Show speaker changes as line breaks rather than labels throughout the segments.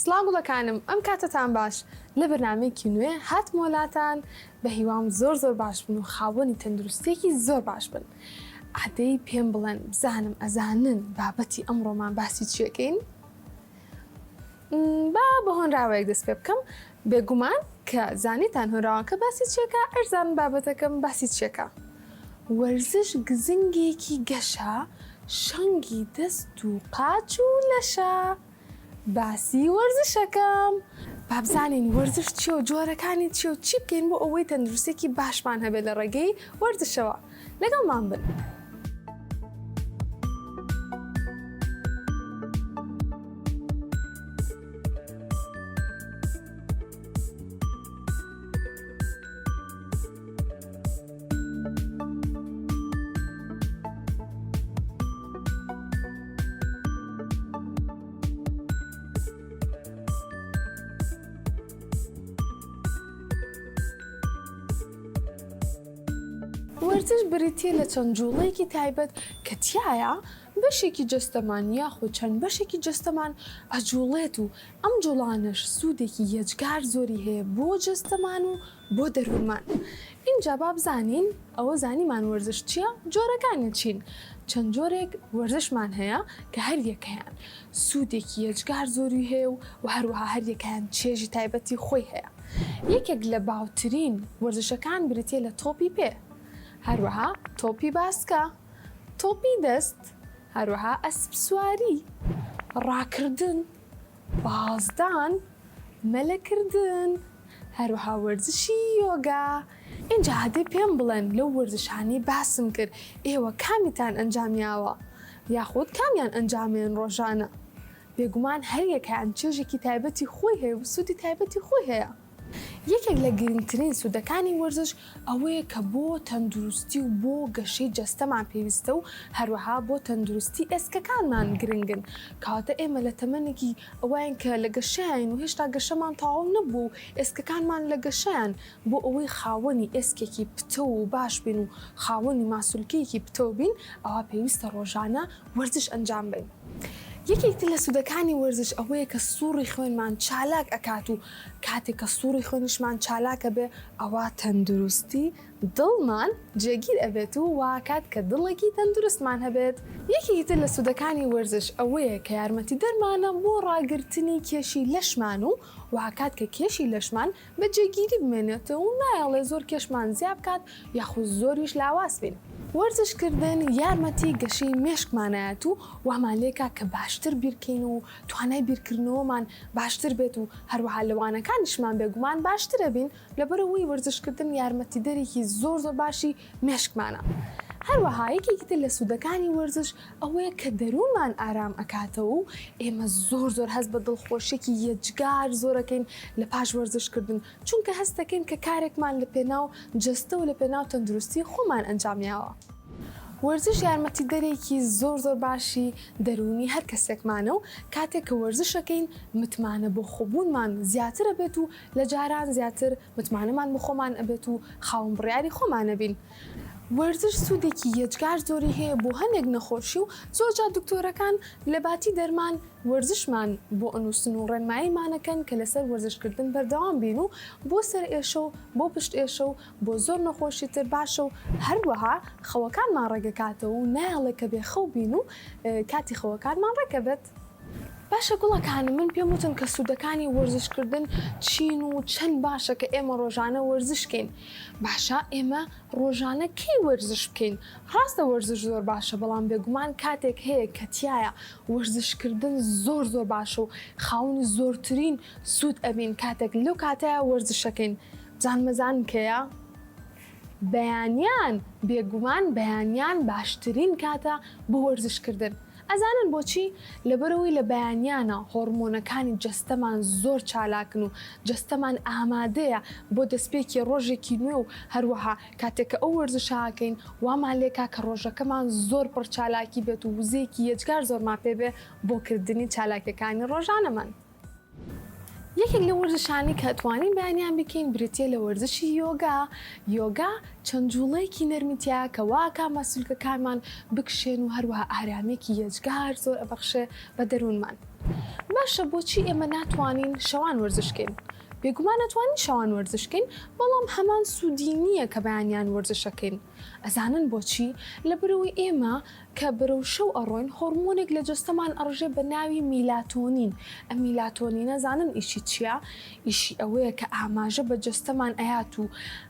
سڵام گوڵەکانم ئەم کاتتان باش لە بەرنامەیەکی نوێ هاتمەوە لاتان بە هیوام زۆر باش بن و خاوەنی تەندروستێکی زۆر باش بن. عادەی پێم بڵێن بزانم ئەزانن بابەتی ئەمڕۆمان باسی چیەکەین؟ با بە هۆنراوەیەک دەست پێ بکەم بێگومان کە زانیتان هۆنراوەکە باسی چیەکە ئەرزان بابەتەکەم باسی چیەکە. وەرزش گزنگێکی گەشە شەنگی دەست و قاچ و لەشە. باسی وەرزشەکەم. با بزانین وەرزش چیە و جۆرەکانی چی و چی بکەین بۆ ئەوەی تەندروستێکی باشمان هەبێت لە ڕێگەی وەرزشەوە. لەگەڵمان بن. وەرزش بریتیە لە چەند جوڵەیەکی تایبەت کە تایە بەشێکی جەستەمان یاخود چەند بەشێکی جەستەمان ئەجوڵێت و ئەم جوڵانش سوودێکی یەجگار زۆری هەیە بۆ جەستەمان و بۆ دەروونمان. اینجا با بزانین ئەوە زانیمان وەرزش چییە؟ جۆرەکانی چین؟ چەند جۆرێک وەرزشمان هەیە کە هەر یەکەیان سوودێکی یەجگار زۆری هەیە و هەروەها هەر یەکەیان چێژی تایبەتی خۆی هەیە. یەکێک لە باوترین وەرزشەکان بریتیە لە تۆپی پێ، هەروەها تۆپی باسکە، تۆپی دەست، هەروەها ئەسپ سواری، ڕاکردن، بازدان، مەلەکردن، هەروەها وەرزشی یۆگا. اینجا هەدەی پێم بڵێن لەو وەرزشانەی باسم کرد ئێوە کامیتان ئەنجامیاوە یاخود کامیان ئەنجامێن ڕۆژانە؟ بێگومان هەر یەکیان چێژێکی تایبەتی خۆی هەیە و سوودی تایبەتی خۆی هەیە. یەکێک لە گرنگترین سوودەکانی وەرزش ئەوەیە کە بۆ تەندروستی و بۆ گەشەی جەستەمان پێویستە و هەروەها بۆ تەندروستی ئێسکەکانمان گرنگن. کەواتە ئێمە لە تەمەنێکی ئەوەیان کە لە گەشەیان و هێشتا گەشەمان تەواو نەبوو ئێسکەکانمان لە گەشەیان بۆ ئەوەی خاوەنی ئێسکێکی پتە و باش بین و خاوەنی ماسوولکەیەکی پتە بین، ئەوە پێویستە ڕۆژانە وەرزش ئەنجام بدەین. یەکێکتر لە سوودەکانی وەرزش ئەوەیە کە سووڕی خوێنمان چالاک ئەکات و کاتێک کە سووڕی خوێنشمان چالاکە بێ ئەوە تەندروستی دڵمان جێگیر ئەبێت و واکات کە دڵێکی تەندروستمان هەبێت. یەکێکتر لە سوودەکانی وەرزش ئەوەیە کە یارمەتی دەرمانە بۆ ڕاگررتنی کێشی لەشمان و واکات کە کێشی لەشمان بە جێگیری بمێنێتەوە و نایڵێ زۆر کێشمان زیاد بکات یاخود زۆریش لاواز بین. وەرزشکردن یارمەتی گەشەی مێشکمانایەت و وامان لێکا کە باشتر بیرکەین و توانای بیرکردنەوەمان باشتر بێت و هەروەها لەوانەکانیشمان بێگومان باشترە بین لەبەرەوەی وەرزشکردن یارمەتی دەرێکی زۆر باشی مێشکمانە. هەروەها یەکێکتر لە سوودەکانی وەرزش ئەوەیە کە دەروونمان ئارام ئەکاتەوە و ئێمە زۆر هەست بە دڵخۆشێکی یەجگار زۆرەکەین لە پاش وەرزشکردن، چونکە هەست دەکەین کە کارێکمان لە پێناو جەستە و لە پێناو تەندروستی خۆمان ئەنجامیاوە. وەرزش یارمەتی دەرێکی زۆر باشی دەرونی هەر کەسێکمانە و کاتێک کە وەرزشەکەین متمانە بۆ خۆبوونمان زیاتر ئەبێت و لە جاران زیاتر متمانەمان بۆ خۆمان ئەبێت و خاوەن بڕیاری خۆمانە بین. وەرزش سوودێکی یەجگار زۆری هەیە بۆ هەندێک نەخۆشی و زۆرجار دکتۆرەکان لە باتی دەرمان وەرزشمان بۆ ئەنووسن و ڕێنماییمانەکەن کە لەسەر وەرزشکردن بەردەوام بین و بۆ سەر ئێشە و بۆ پشت ئێشە و بۆ زۆر نەخۆشی تر باشە و هەروەها خەوەکانمان ڕێگەکاتەوە و نایڵێ کە بێخەو بین و کاتی خەوەکانمان ڕێکەبێت. باشە گوڵەکانم من پێم وتن کە سوودەکانی وەرزشکردن چین و چەند باشە کە ئێمە ڕۆژانە وەرزشکەین. باشە ئێمە ڕۆژانە کەی وەرزش بکەین؟ ڕاستە وەرزش زۆر باشە، بەڵام بێگومان کاتێک هەیە کە تایە وەرزشکردن زۆر باشە و خاوەنی زۆرترین سوود ئەبین کاتێک لەو کاتەیە وەرزشەکەین. جانمەزان کەیە؟ بەیانیان. بێگومان بەیانیان باشترین کاتە بۆ وەرزشکردن. ئەزانن بۆچی؟ لەبەرەوەی لە بەیانیانە هۆرمۆنەکانی جەستەمان زۆر چالاکن و جەستەمان ئامادەیە بۆ دەستپێکی ڕۆژێکی نوێ و هەروەها کاتێککە ئەو وەرزشاکەین وامان لێکا کە ڕۆژەکەمان زۆر پڕ چالاکی بێت و وزەیەکی یەجگار زۆرمان پێبێ بۆ کردنی چالاکیەکانی ڕۆژانەمان. یەکێک لە وەرزشانی کە ئەتوانین بەیانیان بکەین بریتە لە وەرزشی یۆگا چەند جوڵەیەکی نەرمیتیا کە واکە مەسولکەکانمان بکشێن و هەروەها ئارامێکی یەجگار زۆر ئەبەخشێ بە دەروونمان. باشە بۆچی ئێمە ناتوانین شەوان وەرزشکەین؟ بێگومان ناتوانین شەوان وەرزشکەین، بەڵام هەمان سوودی نییە کە بەیانیان وەرزشەکەین. ئەزانن بۆچی؟ لەبەرەوەی ئێمە کە بەرەو شەو ئەڕۆین هۆرمۆنێک لە جەستەمان ئەڕژێ بە ناوی میلاتۆنین. ئەم میلاتۆنینە زانن ئیشی چییە؟ ئیشی ئەوەیە کە ئاماژە بە جەستەمان ئەیات و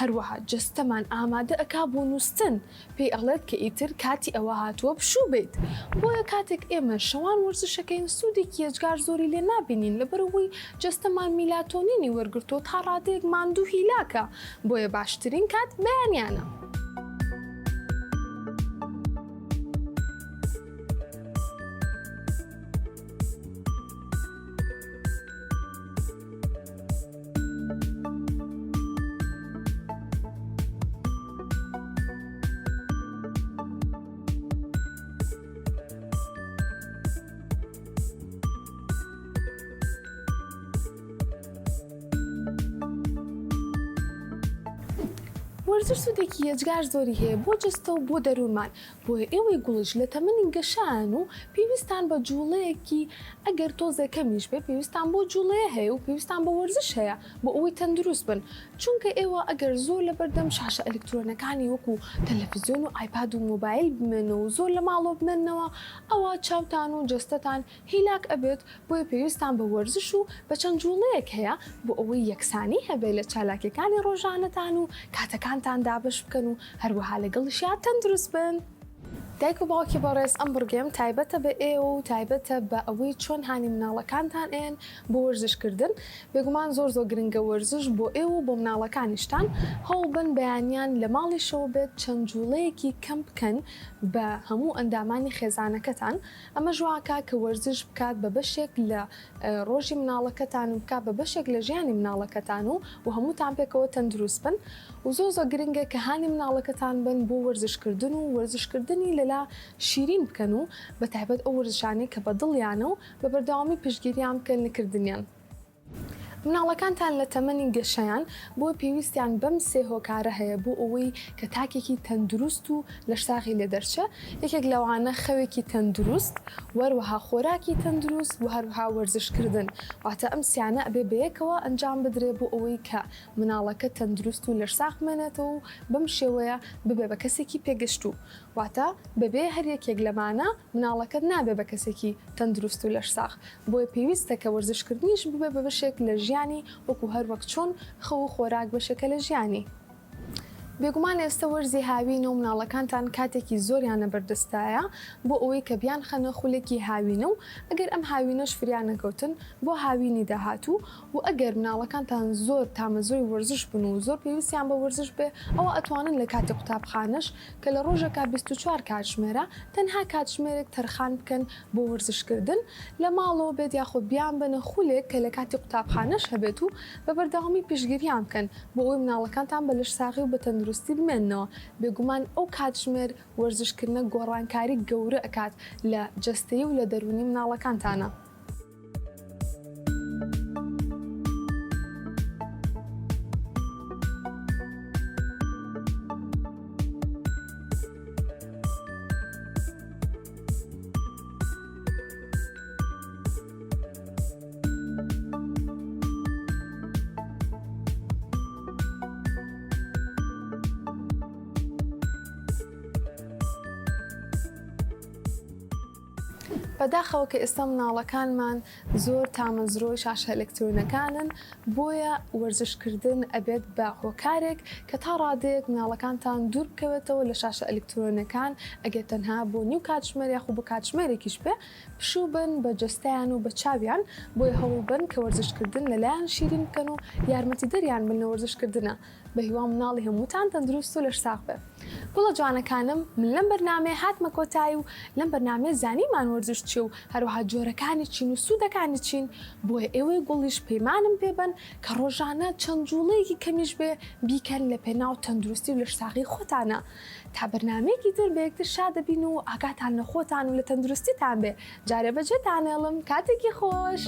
هەروەها جەستەمان ئامادە ئەکا بۆ نووسن، پێی ئەڵێت کە ئیتر کاتی ئەوە هاتووە بشوو بیت. بۆیە کاتێک ئێمە شەوان وەرزشەکەین سوودێکی یەجگار زۆری لێ نابینین لەبەرەوەی جەستەمان میلاتۆنینی وەرگرتۆ تا ڕادەیەک ماندوو هیلاکە، بۆیە باشترین کات بەیانیانە. وەرزش سوودێکی یەجگار زۆری هەیە بۆ جەستە و بۆ دەروونمان، بۆیە ئێوەی گوڵش لە تەمەنی گەشان و پێویستان بە جوڵەیەکی ئەگەر تۆزە کەمیش بێ پێویستان بۆ جوڵەیە هەیە و پێویستان بە وەرزش هەیە بۆ ئەوەی تەندروست بن، چونکە ئێوە ئەگەر زۆر لە بەردەم شاشە ئەلکترۆنەکانی وەکو تەلەڤیزیۆن و ئایپاد و مۆبایل بمێنەوە و زۆر لە ماڵۆ بمێنەوە ئەوە چاوتان و جەستەتان هیلاک ئەبێت، بۆیە پێویستان بە وەرزش و بە چەند جوڵەیەک هەیە بۆ ئەوەی یەکسانی هەبێ لە چالاکیەکانی ڕۆژانەتان و کاتەکانتان دابش بکەن و هەروەها لەگەڵیشیان تەندروست بن. دایک و باوکی بەڕێز ئەم بڕگەم تایبەتە بە ئێوە و تایبەتە بە ئەوەی چۆن هانی مناڵەکانتان ئێن بۆ وەرزشکردن. بێگومان زۆر گرنگە وەرزش بۆ ئێوە و بۆ مناڵەکانیشتان هەوڵ بن بەیانیان لە ماڵیشەوە بێت چەند جوڵەیەکی کەم بکەن بە هەموو ئەندامانی خێزانەکەتان. ئەمە ژواکە کە وەرزش بکات بە بەشێک لە ڕۆژی مناڵەکەتان و بکات بە بەشێک لە ژیانی مناڵەکەتان و هەمووتان پێکەوە تەندروست بن و زۆر گرنگە کە هانی مناڵەکەتان بن بۆ وەرزشکردن و وەرزشکردنی لەلا شیرین بکەن و بە تایبەت ئەو وەرزشانەی کە بە دڵیانە و بە بەردەوامی پشتگیریان بکەن لەکردنیان. مناڵەکانتان لە تەمەنی گەشەیان بۆ پێویستیان بەم سێ هۆکارە هەیە بۆ ئەوەی کە تاکێکی تەندروست و لە شاخی لێ دەرچە. یەکێک لەوانە خەوێکی تەندروست، وەروەها خۆراکی تەندروست و هەروەها وەرزشکردن، واتە ئەم سیانە ئەبێ بەیەکەوە ئەنجام بدرێ بۆ ئەوەی کە مناڵەکە تەندروست و لە ساخ بمێنێتەوە و بەم شێوەیە ببێ بە کەسێکی پێگەشتوو، واتە بەبێ هەر یەکێک لەمانە مناڵەکەت نابێ بە کەسێکی تەندروست و لەش ساخ، بۆیە پێویستە کە وەرزشکردنیش ببێ بە بەشێک لە ژیانی وەکو هەر وەک چۆن خەو و خۆراک بەشەکە لە ژیانی. بێگومان ئێستا وەرزی هاوینە و مناڵەکانتان کاتێکی زۆریانە بەردەستایە بۆ ئەوەی کە بیان خەنە خولێکی هاوینە و ئەگەر ئەم هاوینەش فریانەکەوتن بۆ هاوینی داهاتوو و ئەگەر مناڵەکانتان زۆر تامەزۆی وەرزش بن و زۆر پێویستیان بە وەرزش بێ ئەوە ئەتوانن لە کاتی قوتابخانەش کە لە ڕۆژەکە 24 کاتژمێرە تەنها کاتژمێرێک تەرخان بکەن بۆ وەرزشکردن لە ماڵەوە بێت یاخۆ بیان بنە خولێک کە لە کاتی قوتابخانەش هەبێت و بە بەردەوامی پشتگیریان بکەن بۆ ئەوەی مناڵەکانتان بە لەش ساغی و بە تەندروستی بمێنەوە. بێگومان ئەو کاتژمێر وەرزشکردنە گۆڕانکاری گەورە ئەکات لە جەستەیی و لە دەرونی مناڵەکانتانە. بەداخەوە کە ئێستا مناڵەکانمان زۆر تامەزرۆی شاشە ئەلکترۆنەکانن، بۆیە وەرزشکردن ئەبێت بە هۆکارێک کە تا ڕادەیەک مناڵەکانتان دوور بکەوێتەوە لە شاشە ئەلکترۆنەکان ئەگەر تەنها بۆ نیو کاتژمێر یاخۆ بە کاتژمێرێکیش بێ پشوو بن بە جەستەیان و بە چاویان، بۆیە هەوڵ بن کە وەرزشکردن لەلایەن شیرین بکەن و یارمەتی دەریان بن لە وەرزشکردنە بە هیوا مناڵی هەمووتان تەندروست و لەش ساغ بێ. گوڵە جوانەکانم، من لەم بەرنامەیە هاتمە کۆتایی و لەم بەرنامەیە زانیمان وەرزش چی و هەروەها جۆرەکانی چین و سوودەکانی چین، بۆیە ئێوەی گوڵیش پەیمانم پێبن کە ڕۆژانە چەند جوڵەیەکی کەمیش بێ بیکەن لە پێناو تەندروستی و لەش ساغی خۆتانە. تا بەرنامەیەکی تر بە یەکتر شاد دەبین و ئاگاتان لە خۆتان و لە تەندروستیتان بێ. جارێ بەجێتانێڵم، کاتێکی خۆش.